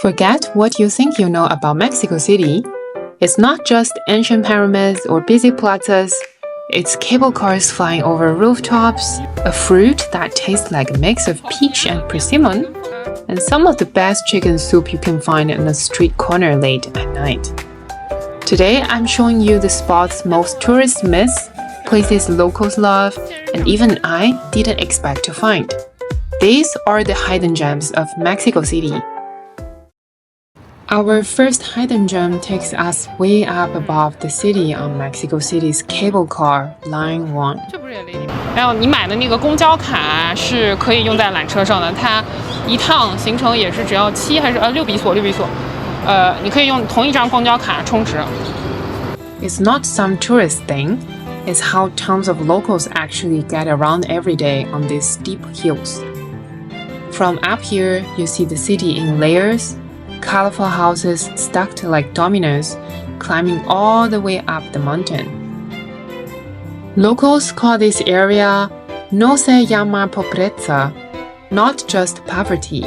Forget what you think you know about Mexico City. It's not just ancient pyramids or busy plazas. It's cable cars flying over rooftops, a fruit that tastes like a mix of peach and persimmon, and some of the best chicken soup you can find in a street corner late at night. Today, I'm showing you the spots most tourists miss, places locals love, and even I didn't expect to find. These are the hidden gems of Mexico City. Our first hidden gem takes us way up above the city on Mexico City's cable car, Line 1. 然后你买的那个公交卡是可以用在缆车上的，它一趟行程也是只要6比索，你可以用同一张公交卡充值。It's not some tourist thing. It's how tons of locals actually get around every day on these steep hills. From up here, you see the city in layers. Colorful houses stacked like dominoes, climbing all the way up the mountain. Locals call this area no se llama pobreza, not just poverty.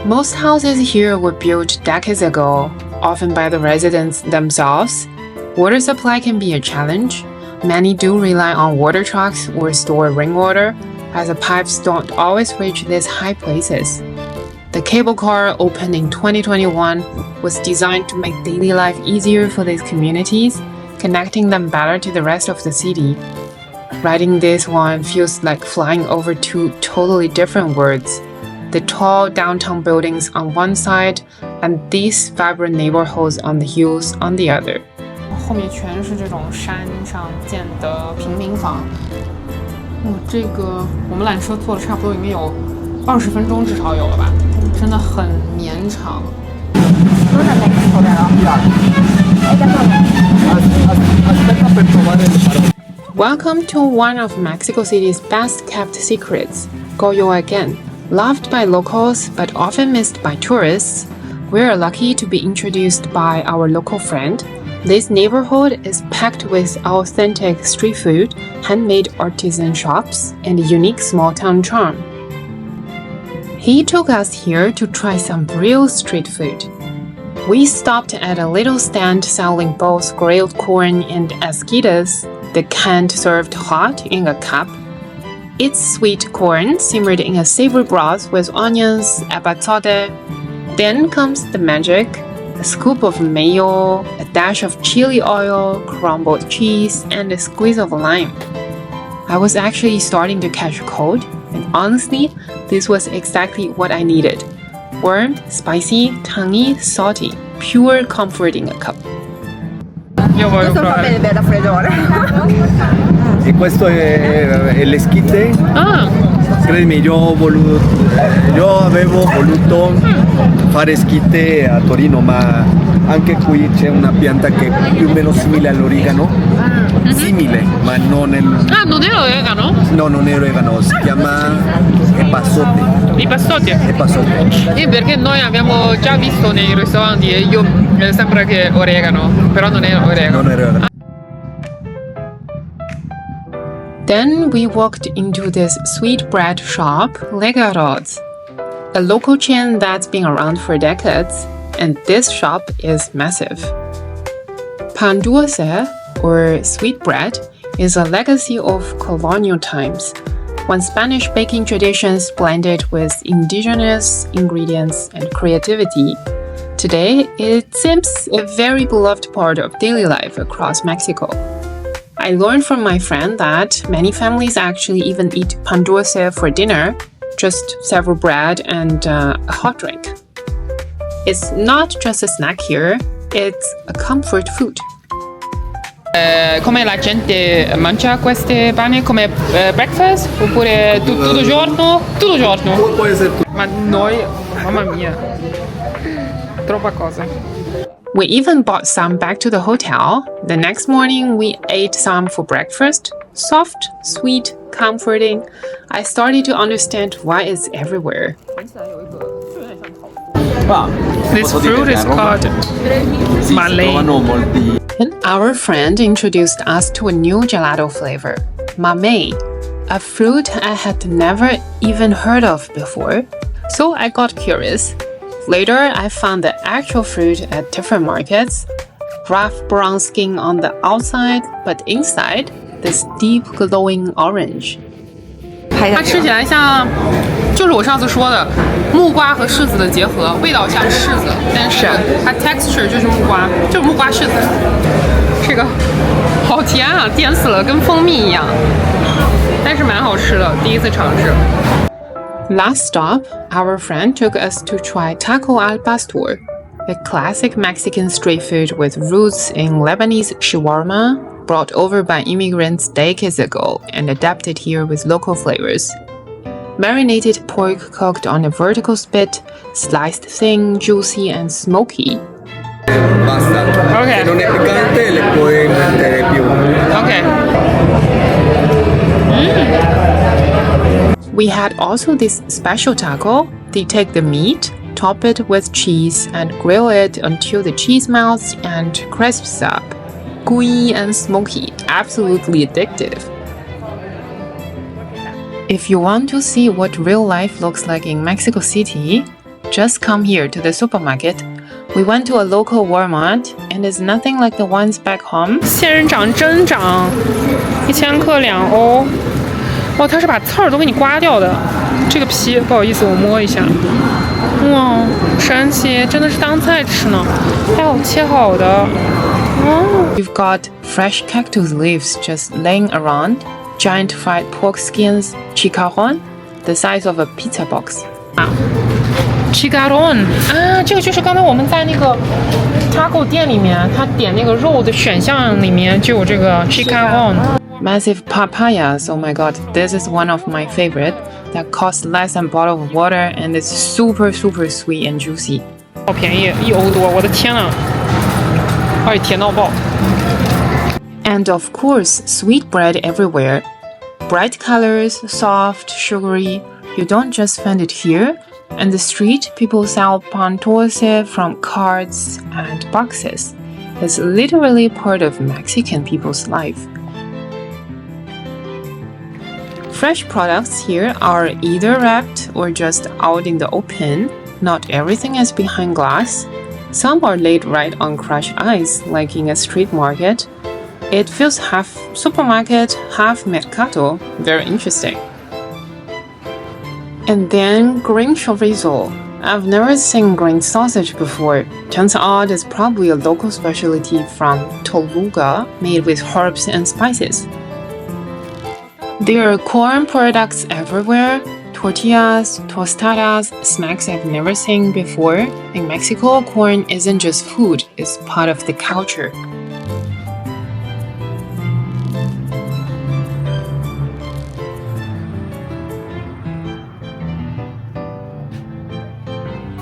Most houses here were built decades ago, often by the residents themselves. Water supply can be a challenge. Many do rely on water trucks or store rainwater, as the pipes don't always reach these high places. The cable car, opened in 2021, was designed to make daily life easier for these communities, connecting them better to the rest of the city. Riding this one feels like flying over two totally different worlds. The tall downtown buildings on one side and these vibrant neighborhoods on the hills on the other. 后面全是这种山上建的平民房。这个我们缆车坐了差不多应该有20分钟至少有了吧，真的很绵长。Welcome to one of Mexico City's best-kept secrets, Goyo again. Loved by locals but often missed by tourists, we're lucky to be introduced by our local friend. This neighborhood is packed with authentic street food, handmade artisan shops, and unique small-town charm. He took us here to try some real street food. We stopped at a little stand selling both grilled corn and esquites, the kind served hot in a cup. It's sweet corn simmered in a savory broth with onions, epazote. Then comes the magic, a scoop of mayo, a dash of chili oil, crumbled cheese, and a squeeze of lime. I was actually starting to catch a cold, and honestly, this was exactly what I needed. Warm, spicy, tangy, salty, pure comfort in a cup. Io voglio provare. Per raffreddore. E questo è l'esquite. Ah. Credimi, io avevo voluto fare esquite a Torino, ma anche qui c'è una pianta che è più o meno simile all'origano. Simile, ma non è... Ah, non è orégano? No, non è orégano, si chiama epazote. I passotti? Epazote. Perché noi abbiamo già visto nei ristoranti e io sembra che orégano, però non è orégano. Non è orégano. Then we walked into this sweet bread shop, Legarods, a local chain that's been around for decades, and this shop is massive. Pan dulce, or sweet bread, is a legacy of colonial times, when Spanish baking traditions blended with indigenous ingredients and creativity. Today, it seems a very beloved part of daily life across Mexico. I learned from my friend that many families actually even eat pan dulce for dinner, just several bread and a hot drink. It's not just a snack here, it's a comfort food. Come la gente mangia queste pane come breakfast oppure tutto giorno? Tutto giorno. Può essere tutto. Ma noi, mamma mia, troppa cosa. We even bought some back to the hotel. The next morning, we ate some for breakfast. Soft, sweet, comforting. I started to understand why it's everywhere. This fruit is called Mamey. And our friend introduced us to a new gelato flavor, Mamey, a fruit I had never even heard of before. So I got curious. Later, I found the actual fruit at different markets. Rough brown skin on the outside, but inside, this deep glowing orange. 它吃起来像，就是我上次说的木瓜和柿子的结合，味道像柿子，但是它 texture 就是木瓜，就是木瓜柿子。这个好甜啊，甜死了，跟蜂蜜一样，但是蛮好吃的，第一次尝试。Last stop, our friend took us to try taco al pastor, a classic Mexican street food with roots in Lebanese shawarma, brought over by immigrants decades ago and adapted here with local flavors. Marinated pork cooked on a vertical spit, sliced thin, juicy, and smoky. Basta. Ok. Se non è piccante le puoi mettere più. OK。We had also this special taco. They take the meat, top it with cheese, and grill it until the cheese melts and crisps up. Gooey and smoky, absolutely addictive. If you want to see what real life looks like in Mexico City, just come here to the supermarket. We went to a local Walmart, and it's nothing like the ones back home. 仙人掌真掌，1000克2欧。哇，它是把刺儿都给你刮掉的。这个皮不好意思，我摸一下。哇，神奇，真的是当菜吃呢，还有切好的。哦。We've got fresh cactus leaves just laying around, giant fried pork skins, chicharron, the size of a pizza box. Chicharron 啊，这个就是刚才我们在那个 taco 店里面，他点那个肉的选项里面就有这个 chicharron。Massive papayas, oh my god, this is one of my favorite. That costs less than a bottle of water and it's super sweet and juicy. 好便宜，1欧多，我的天呐！而且甜到爆。And of course, sweet bread everywhere. Bright colors, soft, sugary. You don't just find it here. On the street, people sell pan dulce from carts and boxes. It's literally part of Mexican people's life. Fresh products here are either wrapped or just out in the open. Not everything is behind glass. Some are laid right on crushed ice, like in a street market. It feels half supermarket, half mercado. Very interesting. And then green chorizo. I've never seen green sausage before. Turns out it's probably a local specialty from Toluca, made with herbs and spices. There are corn products everywhere. Tortillas, tostadas, snacks I've never seen before. In Mexico, corn isn't just food, it's part of the culture.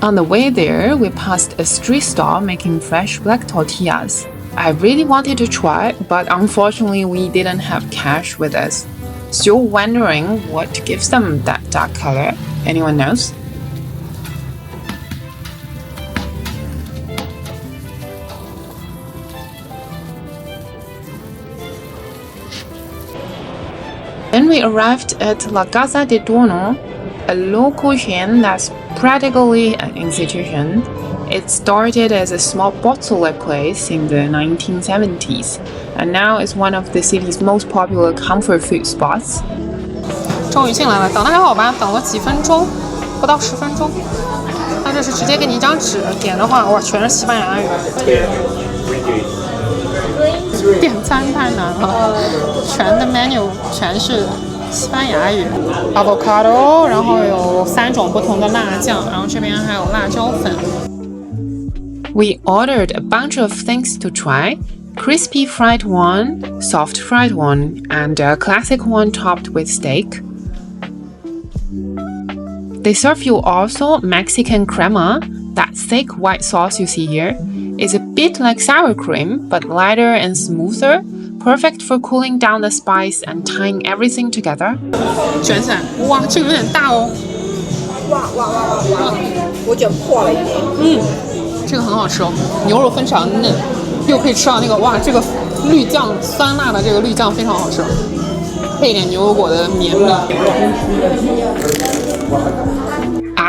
On the way there, we passed a street stall making fresh black tortillas. I really wanted to try, but unfortunately we didn't have cash with us. Still wondering what gives them that dark color. Anyone knows? Then we arrived at La Casa de Toño, a local chain that's practically an institution. It started as a small bottle place in the 1970s, and now is one of the city's most popular comfort food spots. 终于进来了，等的还好吧？等了几分钟，不到10分钟。它这是直接给你一张纸，点的话，哇，全是西班牙语。点餐太难了，全的 menu 全是西班牙语 ，avocado， 然后有3种不同的辣酱，然后这边还有辣椒粉。We ordered a bunch of things to try: crispy fried one, soft fried one, and a classic one topped with steak. They serve you also Mexican crema. That thick white sauce you see here is a bit like sour cream, but lighter and smoother, perfect for cooling down the spice and tying everything together. 卷起来，哇，这个有点大哦。哇！我卷破了一点。这个很好吃哦，牛肉非常嫩，又可以吃到那个哇，这个绿酱酸辣的这个绿酱非常好吃，配一点牛油果的绵密。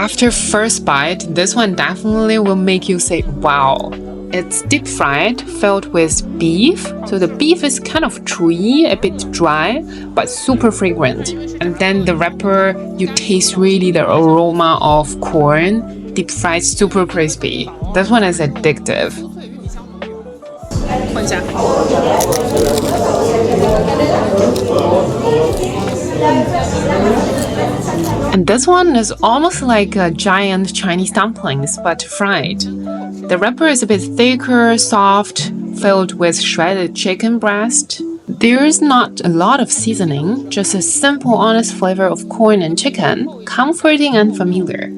After first bite, this one definitely will make you say, wow. It's deep fried, filled with beef. So the beef is kind of chewy, a bit dry, but super fragrant. And then the wrapper, you taste really the aroma of corn, deep fried, super crispy. This one is addictive. 换一下。And this one is almost like a giant Chinese dumplings, but fried. The wrapper is a bit thicker, soft, filled with shredded chicken breast. There's not a lot of seasoning, just a simple, honest flavor of corn and chicken, comforting and familiar.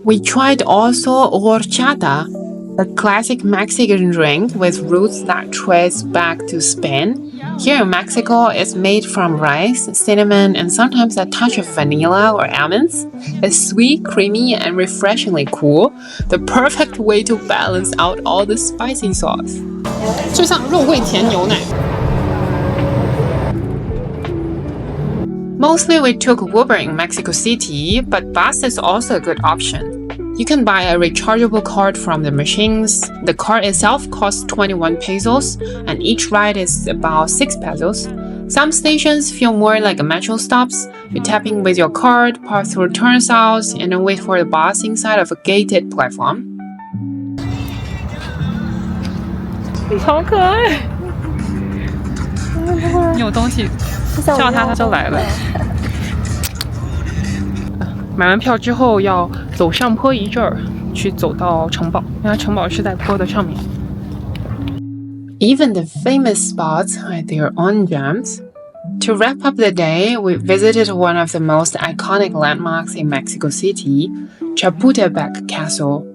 We tried also horchata, a classic Mexican drink with roots that trace back to Spain. Here in Mexico, it's made from rice, cinnamon, and sometimes a touch of vanilla or almonds. It's sweet, creamy, and refreshingly cool. The perfect way to balance out all the spicy sauce. 就像肉桂甜牛奶。 Mostly we took Uber in Mexico City, but bus is also a good option. You can buy a rechargeable card from the machines. The card itself costs 21 pesos, and each ride is about 6 pesos. Some stations feel more like metro stops. You tap in with your card, pass through turnstiles, and then wait for the bus inside of a gated platform. 好可爱！你有东西叫它，它就来了。买完票之后要走上坡一阵儿，去走到城堡，因为城堡是在坡的上面。 Even the famous spots had their own gems. To wrap up the day, we visited one of the most iconic landmarks in Mexico City, Chapultepec Castle.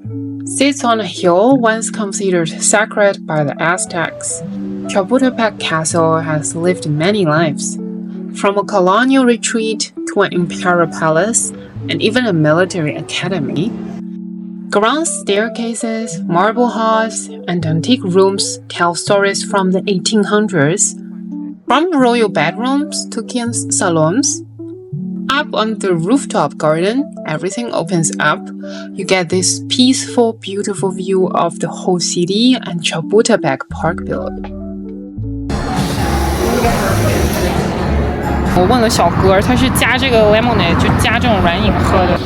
Sits on a hill once considered sacred by the Aztecs. Chapultepec Castle has lived many lives, from a colonial retreat to an imperial palace and even a military academy. Ground staircases, marble halls, and antique rooms tell stories from the 1800s. From royal bedrooms to king's salons, up on the rooftop garden, everything opens up. You get this peaceful, beautiful view of the whole city and Chapultepec Park below. 我问了小哥，他是加这个 lemonade， 就加这种软饮喝的。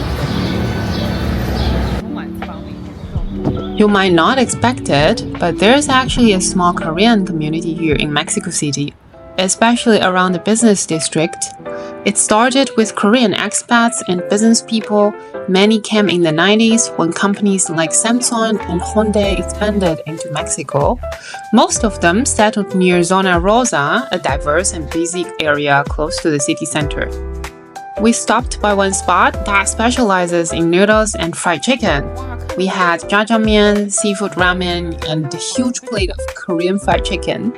You might not expect it, but there's actually a small Korean community here in Mexico City, especially around the business district. It started with Korean expats and business people. Many came in the 90s when companies like Samsung and Hyundai expanded into Mexico. Most of them settled near Zona Rosa, a diverse and busy area close to the city center. We stopped by one spot that specializes in noodles and fried chicken. We had jjajangmyeon, seafood ramen, and a huge plate of Korean fried chicken.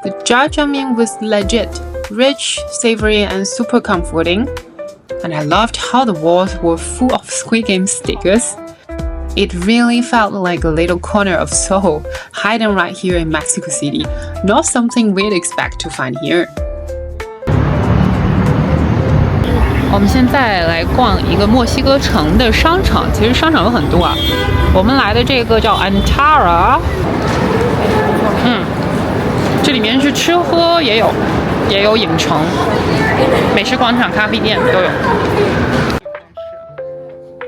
The jjajangmyeon was legit, rich, savory, and super comforting. And I loved how the walls were full of Squid Game stickers. It really felt like a little corner of Seoul, hidden right here in Mexico City. Not something we'd expect to find here. 我们现在来逛一个墨西哥城的商场，其实商场有很多啊。我们来的这个叫 Antara， 这里面是吃喝也有影城、美食广场、咖啡店都有。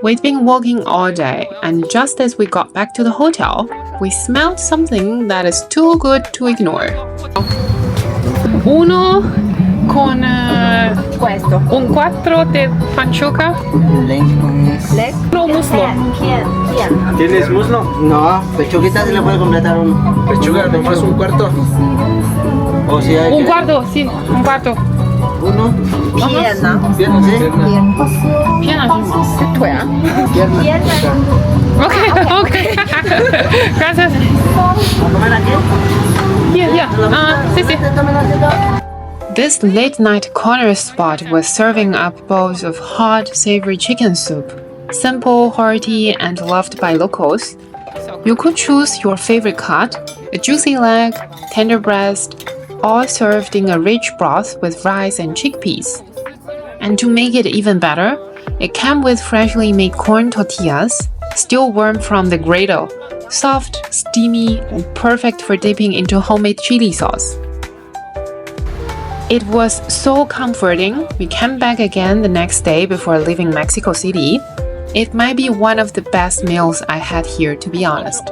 We'd been walking all day, and just as we got back to the hotel, we smelled something that is too good to ignore. Uno con Questo. un 4 de pancioca, Leg. no muslo. ¿Tienes muslo? No, pechuguita se le puede completar un. Pechuga, nomás un cuarto. O si hay. Un cuarto, sí, un cuarto. Uno. Pierna. Pierna, sí. Pierna是什么？腿啊。Pierna. OK Gracias. ¿A comer aquí? Yeah. Sí, sí. This late-night corner spot was serving up bowls of hot, savory chicken soup. Simple, hearty, and loved by locals. You could choose your favorite cut, a juicy leg, tender breast, all served in a rich broth with rice and chickpeas. And to make it even better, It came with freshly made corn tortillas, still warm from the griddle, soft, steamy, and perfect for dipping into homemade chili sauce. It was so comforting. We came back again the next day before leaving Mexico City. It might be one of the best meals I had here, to be honest.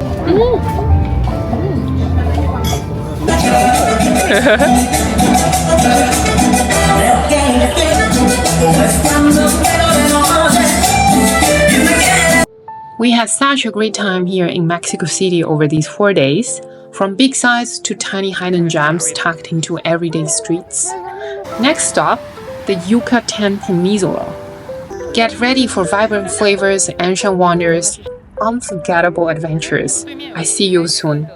We had such a great time here in Mexico City over these 4 days, from big sites to tiny hidden gems tucked into everyday streets. Next stop, the Yucatán Peninsula. Get ready for vibrant flavors, ancient wonders, unforgettable adventures. I see you soon.